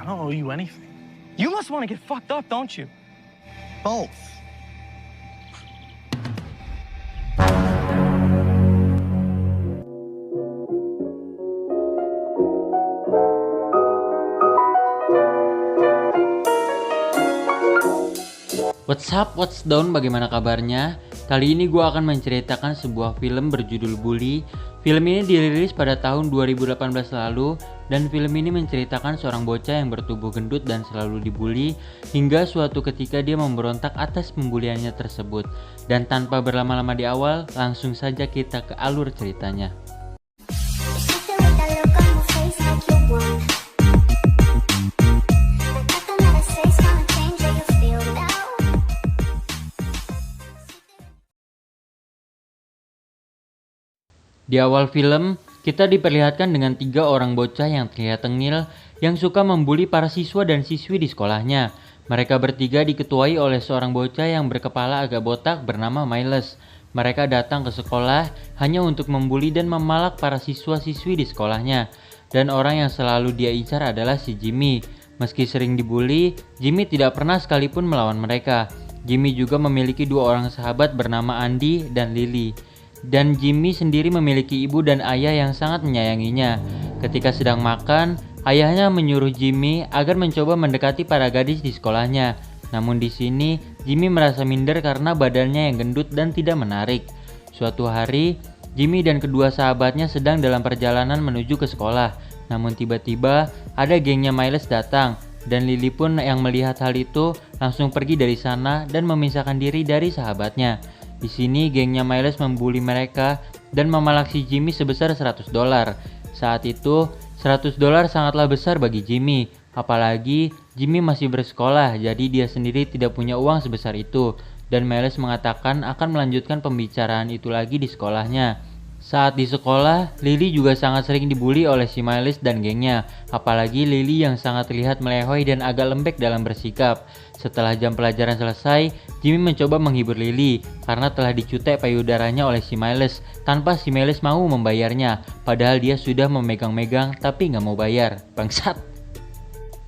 don't owe you anything. You must want to get fucked up, don't you? Both. What's up, what's down, bagaimana kabarnya? Kali ini gue akan menceritakan sebuah film berjudul Bully. Film ini dirilis pada tahun 2018 lalu, dan film ini menceritakan seorang bocah yang bertubuh gendut dan selalu dibully, hingga suatu ketika dia memberontak atas pembuliannya tersebut. Dan tanpa berlama-lama di awal, langsung saja kita ke alur ceritanya. Di awal film, kita diperlihatkan dengan 3 orang bocah yang terlihat tengil yang suka membuli para siswa dan siswi di sekolahnya. Mereka bertiga diketuai oleh seorang bocah yang berkepala agak botak bernama Miles. Mereka datang ke sekolah hanya untuk membuli dan memalak para siswa-siswi di sekolahnya. Dan orang yang selalu dia incar adalah si Jimmy. Meski sering dibully, Jimmy tidak pernah sekalipun melawan mereka. Jimmy juga memiliki 2 orang sahabat bernama Andy dan Lily. Dan Jimmy sendiri memiliki ibu dan ayah yang sangat menyayanginya. Ketika sedang makan, ayahnya menyuruh Jimmy agar mencoba mendekati para gadis di sekolahnya. Namun di sini, Jimmy merasa minder karena badannya yang gendut dan tidak menarik. Suatu hari, Jimmy dan kedua sahabatnya sedang dalam perjalanan menuju ke sekolah. Namun tiba-tiba, ada gengnya Miles datang. Dan Lily pun yang melihat hal itu langsung pergi dari sana dan memisahkan diri dari sahabatnya. Di sini gengnya Miles membuli mereka dan memalak si Jimmy sebesar $100. Saat itu $100 sangatlah besar bagi Jimmy, apalagi Jimmy masih bersekolah, jadi dia sendiri tidak punya uang sebesar itu. Dan Miles mengatakan akan melanjutkan pembicaraan itu lagi di sekolahnya. Saat di sekolah, Lily juga sangat sering dibully oleh si Miles dan gengnya, apalagi Lily yang sangat terlihat melehoi dan agak lembek dalam bersikap. Setelah jam pelajaran selesai, Jimmy mencoba menghibur Lily karena telah dicutek payudaranya oleh si Miles tanpa si Miles mau membayarnya, padahal dia sudah memegang-megang tapi nggak mau bayar. Bangsat!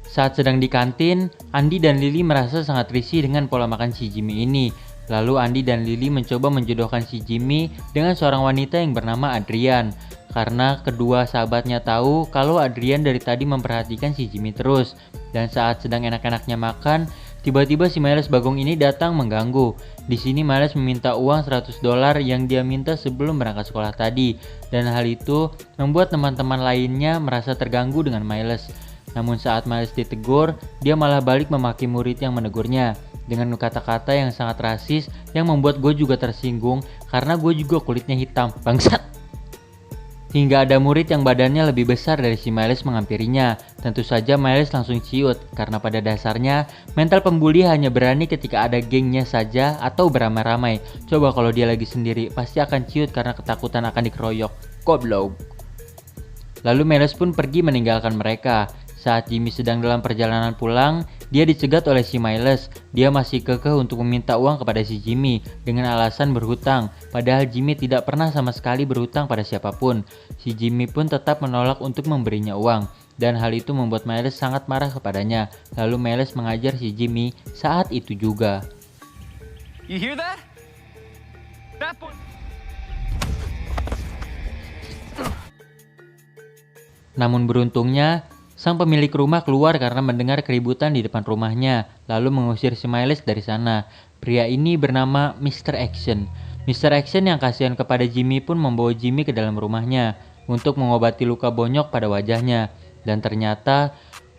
Saat sedang di kantin, Andy dan Lily merasa sangat risih dengan pola makan si Jimmy ini. Lalu Andy dan Lily mencoba menjodohkan si Jimmy dengan seorang wanita yang bernama Adrian. Karena kedua sahabatnya tahu kalau Adrian dari tadi memperhatikan si Jimmy terus. Dan saat sedang enak-enaknya makan, tiba-tiba si Miles Bagong ini datang mengganggu. Di sini Miles meminta uang $100 yang dia minta sebelum berangkat sekolah tadi. Dan hal itu membuat teman-teman lainnya merasa terganggu dengan Miles. Namun saat Miles ditegur, dia malah balik memaki murid yang menegurnya dengan kata-kata yang sangat rasis yang membuat gue juga tersinggung karena gue juga kulitnya hitam. Bangsat! Hingga ada murid yang badannya lebih besar dari si Miles menghampirinya. Tentu saja Miles langsung ciut karena pada dasarnya mental pembuli hanya berani ketika ada gengnya saja atau beramai-ramai. Coba kalau dia lagi sendiri pasti akan ciut karena ketakutan akan dikeroyok. Goblok. Lalu Miles pun pergi meninggalkan mereka. Saat Jimmy sedang dalam perjalanan pulang, dia dicegat oleh si Miles. Dia masih kekeh untuk meminta uang kepada si Jimmy dengan alasan berhutang. Padahal Jimmy tidak pernah sama sekali berhutang pada siapapun. Si Jimmy pun tetap menolak untuk memberinya uang. Dan hal itu membuat Miles sangat marah kepadanya. Lalu Miles mengajar si Jimmy saat itu juga. You hear that? That boy... Namun beruntungnya, sang pemilik rumah keluar karena mendengar keributan di depan rumahnya, lalu mengusir si Miles dari sana. Pria ini bernama Mr. Action. Mr. Action yang kasihan kepada Jimmy pun membawa Jimmy ke dalam rumahnya untuk mengobati luka bonyok pada wajahnya. Dan ternyata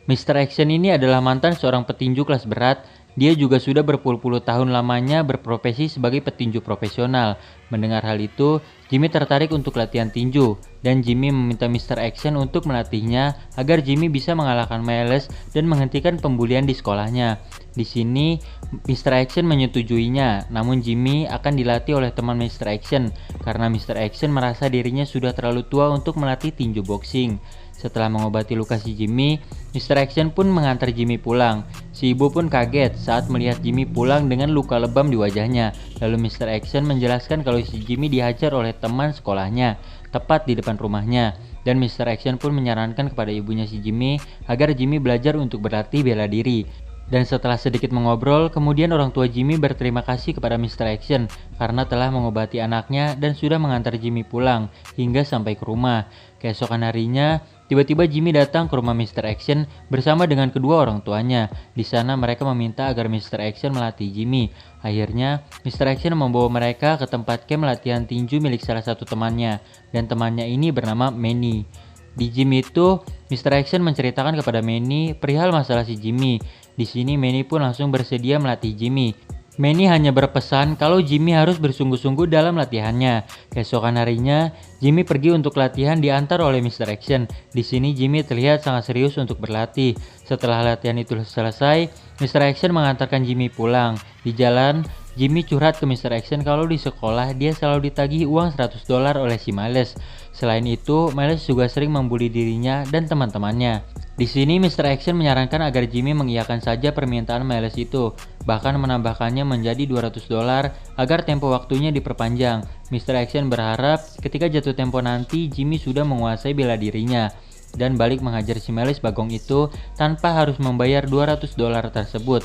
Mr. Action ini adalah mantan seorang petinju kelas berat. Dia juga sudah berpuluh-puluh tahun lamanya berprofesi sebagai petinju profesional. Mendengar hal itu, Jimmy tertarik untuk latihan tinju, dan Jimmy meminta Mr. Action untuk melatihnya agar Jimmy bisa mengalahkan Miles dan menghentikan pembulian di sekolahnya. Di sini, Mr. Action menyetujuinya, namun Jimmy akan dilatih oleh teman Mr. Action karena Mr. Action merasa dirinya sudah terlalu tua untuk melatih tinju boxing. Setelah mengobati luka si Jimmy, Mr. Action pun mengantar Jimmy pulang. Si ibu pun kaget saat melihat Jimmy pulang dengan luka lebam di wajahnya. Lalu Mr. Action menjelaskan kalau si Jimmy dihajar oleh teman sekolahnya, tepat di depan rumahnya. Dan Mr. Action pun menyarankan kepada ibunya si Jimmy agar Jimmy belajar untuk berlatih bela diri. Dan setelah sedikit mengobrol, kemudian orang tua Jimmy berterima kasih kepada Mr. Action karena telah mengobati anaknya dan sudah mengantar Jimmy pulang hingga sampai ke rumah. Keesokan harinya, tiba-tiba Jimmy datang ke rumah Mr. Action bersama dengan kedua orang tuanya. Di sana mereka meminta agar Mr. Action melatih Jimmy. Akhirnya, Mr. Action membawa mereka ke tempat camp latihan tinju milik salah satu temannya, dan temannya ini bernama Manny. Di gym itu, Mr. Action menceritakan kepada Manny perihal masalah si Jimmy. Di sini Manny pun langsung bersedia melatih Jimmy. Manny hanya berpesan kalau Jimmy harus bersungguh-sungguh dalam latihannya. Keesokan harinya, Jimmy pergi untuk latihan diantar oleh Mr. Action. Di sini Jimmy terlihat sangat serius untuk berlatih. Setelah latihan itu selesai, Mr. Action mengantarkan Jimmy pulang. Di jalan, Jimmy curhat ke Mr. Action kalau di sekolah dia selalu ditagih uang $100 oleh si Miles. Selain itu, Miles juga sering membuli dirinya dan teman-temannya. Di sini Mr. Action menyarankan agar Jimmy mengiyakan saja permintaan Miles itu, bahkan menambahkannya menjadi $200 agar tempo waktunya diperpanjang. Mr. Action berharap ketika jatuh tempo nanti Jimmy sudah menguasai bela dirinya dan balik menghajar si Miles bagong itu tanpa harus membayar $200 tersebut.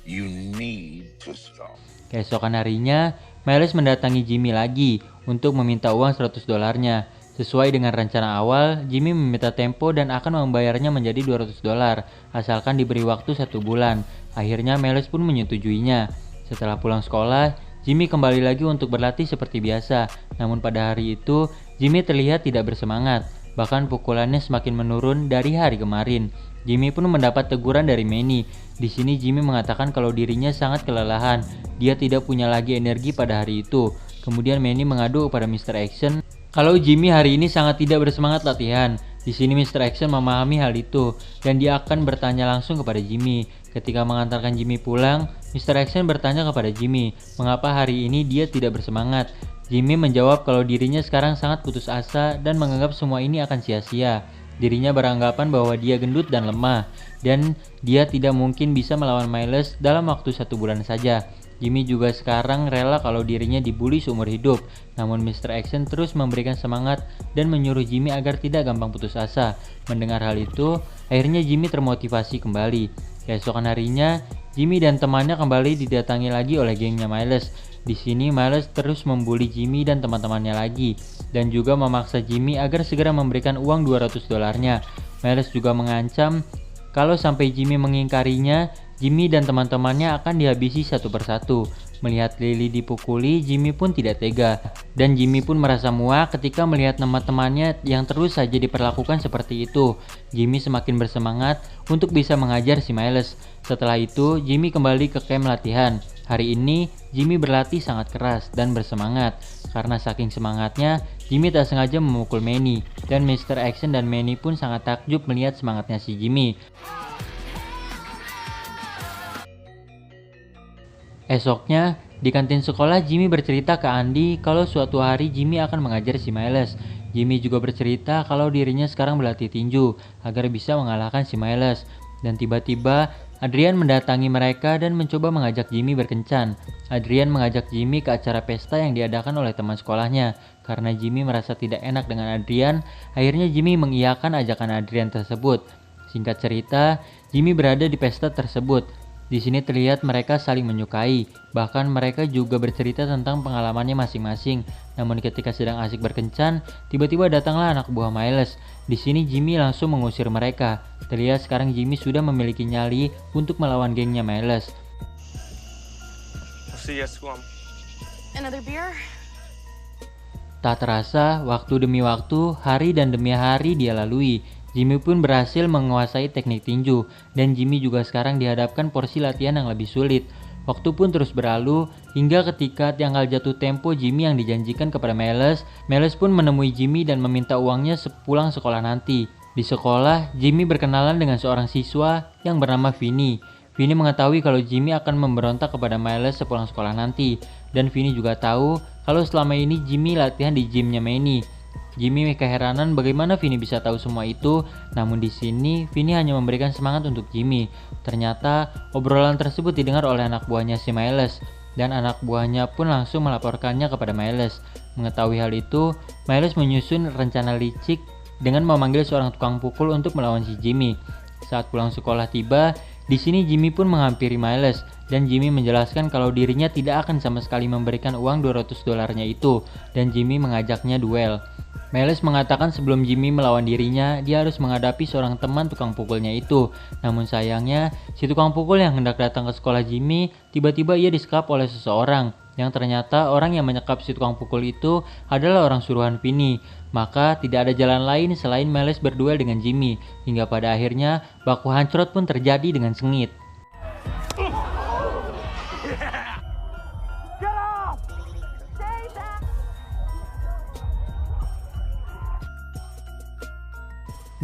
You need to stop. Keesokan harinya, Miles mendatangi Jimmy lagi untuk meminta uang $100-nya. Sesuai dengan rencana awal, Jimmy meminta tempo dan akan membayarnya menjadi $200 asalkan diberi waktu 1 bulan. Akhirnya Miles pun menyetujuinya. Setelah pulang sekolah, Jimmy kembali lagi untuk berlatih seperti biasa. Namun pada hari itu, Jimmy terlihat tidak bersemangat. Bahkan pukulannya semakin menurun dari hari kemarin. Jimmy pun mendapat teguran dari Manny. Di sini Jimmy mengatakan kalau dirinya sangat kelelahan. Dia tidak punya lagi energi pada hari itu. Kemudian Manny mengadu kepada Mr. Action kalau Jimmy hari ini sangat tidak bersemangat latihan. Di sini Mr. Action memahami hal itu dan dia akan bertanya langsung kepada Jimmy. Ketika mengantarkan Jimmy pulang, Mr. Action bertanya kepada Jimmy mengapa hari ini dia tidak bersemangat. Jimmy menjawab kalau dirinya sekarang sangat putus asa dan menganggap semua ini akan sia-sia. Dirinya beranggapan bahwa dia gendut dan lemah dan dia tidak mungkin bisa melawan Miles dalam waktu 1 bulan saja. Jimmy juga sekarang rela kalau dirinya dibully seumur hidup. Namun Mr. Action terus memberikan semangat dan menyuruh Jimmy agar tidak gampang putus asa. Mendengar hal itu, akhirnya Jimmy termotivasi kembali. Keesokan harinya, Jimmy dan temannya kembali didatangi lagi oleh gengnya Miles. Di sini Miles terus membuli Jimmy dan teman-temannya lagi dan juga memaksa Jimmy agar segera memberikan uang $200-nya. Miles juga mengancam kalau sampai Jimmy mengingkarinya, Jimmy dan teman-temannya akan dihabisi satu persatu. Melihat Lily dipukuli, Jimmy pun tidak tega. Dan Jimmy pun merasa muak ketika melihat teman-temannya yang terus saja diperlakukan seperti itu. Jimmy semakin bersemangat untuk bisa mengajar si Miles. Setelah itu, Jimmy kembali ke camp latihan. Hari ini, Jimmy berlatih sangat keras dan bersemangat. Karena saking semangatnya, Jimmy tak sengaja memukul Manny. Dan Mr. Action dan Manny pun sangat takjub melihat semangatnya si Jimmy. Esoknya, di kantin sekolah Jimmy bercerita ke Andy kalau suatu hari Jimmy akan mengajar si Miles. Jimmy juga bercerita kalau dirinya sekarang berlatih tinju agar bisa mengalahkan si Miles. Dan tiba-tiba Adrian mendatangi mereka dan mencoba mengajak Jimmy berkencan. Adrian mengajak Jimmy ke acara pesta yang diadakan oleh teman sekolahnya. Karena Jimmy merasa tidak enak dengan Adrian, akhirnya Jimmy mengiyakan ajakan Adrian tersebut. Singkat cerita, Jimmy berada di pesta tersebut. Di sini terlihat mereka saling menyukai, bahkan mereka juga bercerita tentang pengalamannya masing-masing. Namun ketika sedang asik berkencan, tiba-tiba datanglah anak buah Miles. Di sini Jimmy langsung mengusir mereka. Terlihat sekarang Jimmy sudah memiliki nyali untuk melawan gengnya Miles. See ya, Swamp. Another beer? Tak terasa, waktu demi waktu, hari dan demi hari dia lalui. Jimmy pun berhasil menguasai teknik tinju, dan Jimmy juga sekarang dihadapkan porsi latihan yang lebih sulit. Waktu pun terus berlalu, hingga ketika tanggal jatuh tempo Jimmy yang dijanjikan kepada Miles pun menemui Jimmy dan meminta uangnya sepulang sekolah nanti. Di sekolah, Jimmy berkenalan dengan seorang siswa yang bernama Vinny. Vinny mengetahui kalau Jimmy akan memberontak kepada Miles sepulang sekolah nanti, dan Vinny juga tahu kalau selama ini Jimmy latihan di gymnya Manny. Jimmy keheranan bagaimana Vinny bisa tahu semua itu, namun di sini Vinny hanya memberikan semangat untuk Jimmy. Ternyata obrolan tersebut didengar oleh anak buahnya si Miles, dan anak buahnya pun langsung melaporkannya kepada Miles. Mengetahui hal itu, Miles menyusun rencana licik dengan memanggil seorang tukang pukul untuk melawan si Jimmy. Saat pulang sekolah tiba, di sini Jimmy pun menghampiri Miles dan Jimmy menjelaskan kalau dirinya tidak akan sama sekali memberikan uang $200 itu dan Jimmy mengajaknya duel. Miles mengatakan sebelum Jimmy melawan dirinya, dia harus menghadapi seorang teman tukang pukulnya itu. Namun sayangnya, si tukang pukul yang hendak datang ke sekolah Jimmy, tiba-tiba ia disekap oleh seseorang. Yang ternyata orang yang menyekap si tukang pukul itu adalah orang suruhan Vinny. Maka tidak ada jalan lain selain Miles berduel dengan Jimmy. Hingga pada akhirnya, baku hancurot pun terjadi dengan sengit.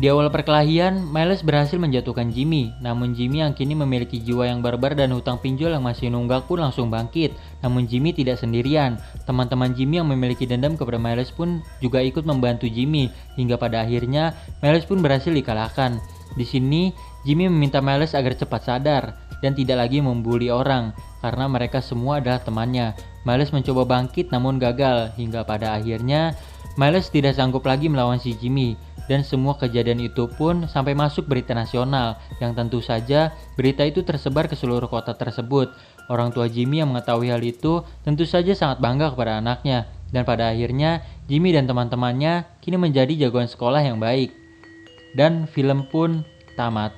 Di awal perkelahian, Miles berhasil menjatuhkan Jimmy. Namun Jimmy yang kini memiliki jiwa yang barbar dan hutang pinjol yang masih nunggak pun langsung bangkit. Namun Jimmy tidak sendirian. Teman-teman Jimmy yang memiliki dendam kepada Miles pun juga ikut membantu Jimmy. Hingga pada akhirnya, Miles pun berhasil dikalahkan. Di sini, Jimmy meminta Miles agar cepat sadar dan tidak lagi membuli orang karena mereka semua adalah temannya. Miles mencoba bangkit namun gagal. Hingga pada akhirnya, Miles tidak sanggup lagi melawan si Jimmy. Dan semua kejadian itu pun sampai masuk berita nasional, yang tentu saja berita itu tersebar ke seluruh kota tersebut. Orang tua Jimmy yang mengetahui hal itu tentu saja sangat bangga kepada anaknya. Dan pada akhirnya Jimmy dan teman-temannya kini menjadi jagoan sekolah yang baik. Dan film pun tamat.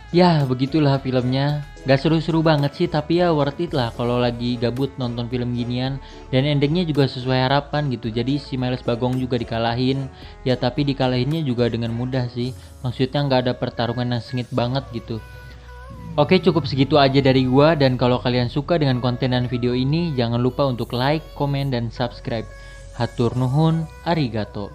Ya begitulah filmnya. Gak seru-seru banget sih, tapi ya worth it lah kalau lagi gabut nonton film ginian. Dan endingnya juga sesuai harapan gitu. Jadi si Miles Bagong juga dikalahin. Ya tapi dikalahinnya juga dengan mudah sih. Maksudnya gak ada pertarungan yang sengit banget gitu. Oke, cukup segitu aja dari gua. Dan kalau kalian suka dengan konten dan video ini, jangan lupa untuk like, komen, dan subscribe. Hatur nuhun, arigato.